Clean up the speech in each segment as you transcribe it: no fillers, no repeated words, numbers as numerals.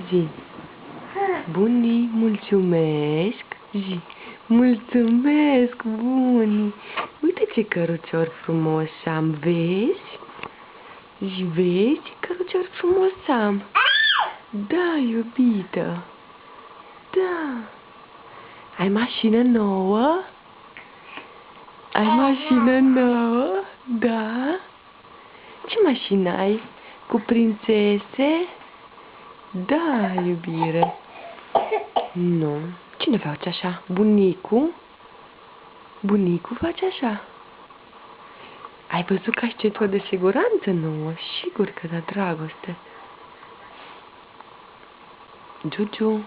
Zi. Bunii, mulțumesc. Zi. Mulțumesc, bunii. Uite ce cărucior frumos am, vezi? Zi, vezi ce cărucior frumos am? Da, iubită. Da. Ai mașină nouă? Ai mașină nouă? Da. Ce mașină ai? Cu prințese? Da, iubire. Nu. Cine face așa? Bunicu? Bunicu face așa. Ai văzut că ai centură de siguranță nouă? Sigur că da, dragoste. Giugiu.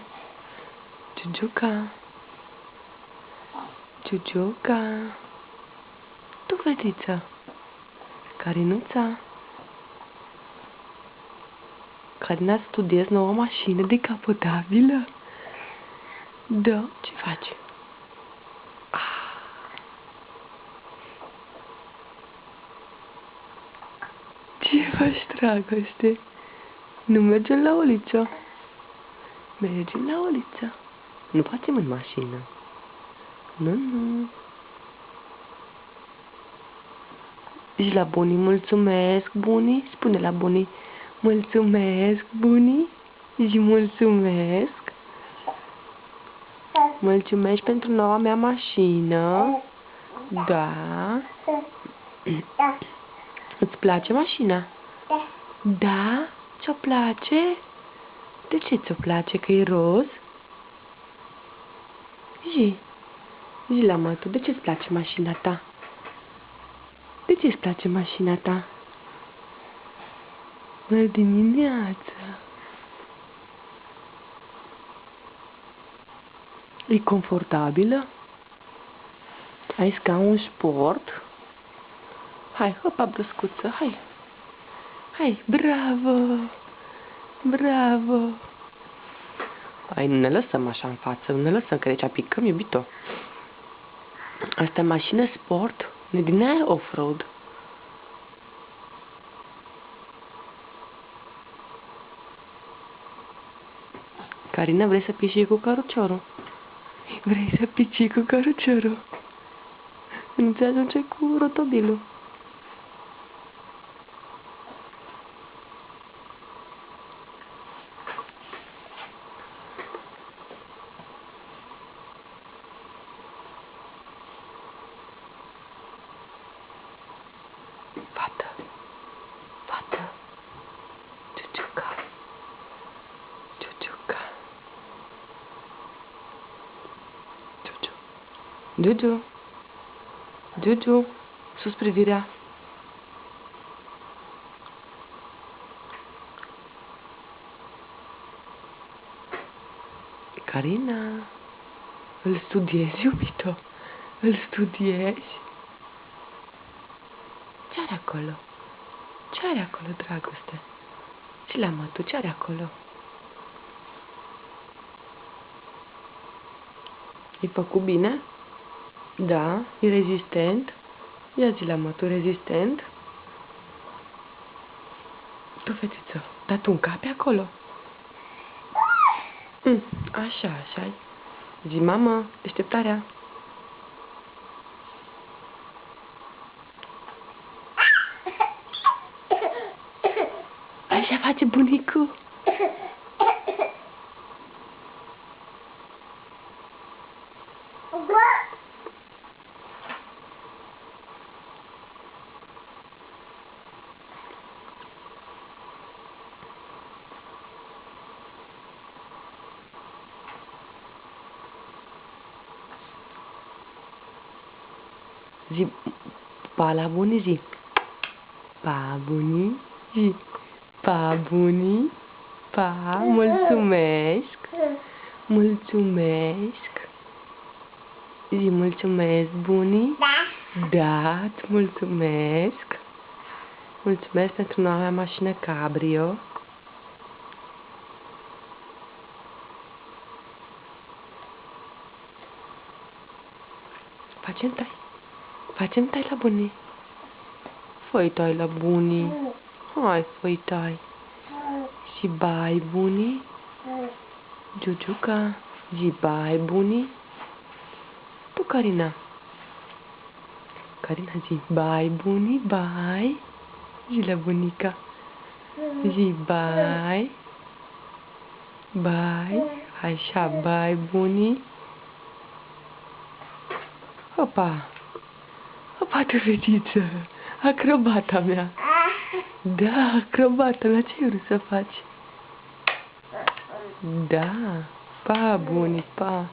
Giugiuca. Giugiuca. Tu, fetiță. Carinuța. Carina, studiezi noua mașină decapotabilă? Da. Ce faci? Ce faci, dragoste? Nu mergem la uliță. Mergem la uliță. Nu facem în mașină. Nu, nu. Zici la bunii, mulțumesc, bunii. Spune la bunii, mulțumesc, bunii. Zici mulțumesc. Mulțumesc pentru noua mea mașină. Da. Îți place mașina? Da? Ți-o place? De ce ți-o place? Că e roz? Zi. Zi la mătu, de ce îți place mașina ta? De ce îți place mașina ta? Bună dimineața! E confortabilă? Ai scaun sport? Hai, hopa, bruscuță, hai! Hai, bravo! Bravo! Hai, nu ne lăsăm așa în față, nu ne lăsăm, că deci apicăm, iubito. Asta e mașină sport, nu e din aia off-road. Carina, vrei să pici cu căruciorul? Vrei să pici cu căruciorul? Nu-ți ajunge cu rotobilul. Fată, fată, ciuciuca, ciuciuca, ciuciu, Giugiu, Giugiu, sus privirea. Carina, îl studiezi, iubito? Îl studiezi? Ce are acolo? Ce are acolo, dragoste? Și la mătu, ce are acolo? E făcut bine? Da, e rezistent. Ia zi la mătu, rezistent. Tu, fetiță, dar tu încapi acolo? Așa, așa. Zi, mamă, deșteptarea. Așa face bunicul. Zi, pa la bunii, zi. Pa bunii, zi. Pa bunii, pa, mulțumesc. Mulțumesc. Zi, mulțumesc, bunii. Da. Da, îți mulțumesc. Mulțumesc pentru noua mașină cabrio. Facem tai. Facem tai la bunii. Fă-i tai la bunii. Hai, fă-i tai. Și bai, bunii. Giugiuca, zi bai, bunii. Tu, Carina. Carina, zi bai, bunii, bai. Zi la bunica. Zi bai. Bai. Așa, bai, bunii. Opa. Opa, tu fetiță. Acrobata mea. Da, acrobata mea. Ce vrei să faci? Da. Pa, bunii, pa.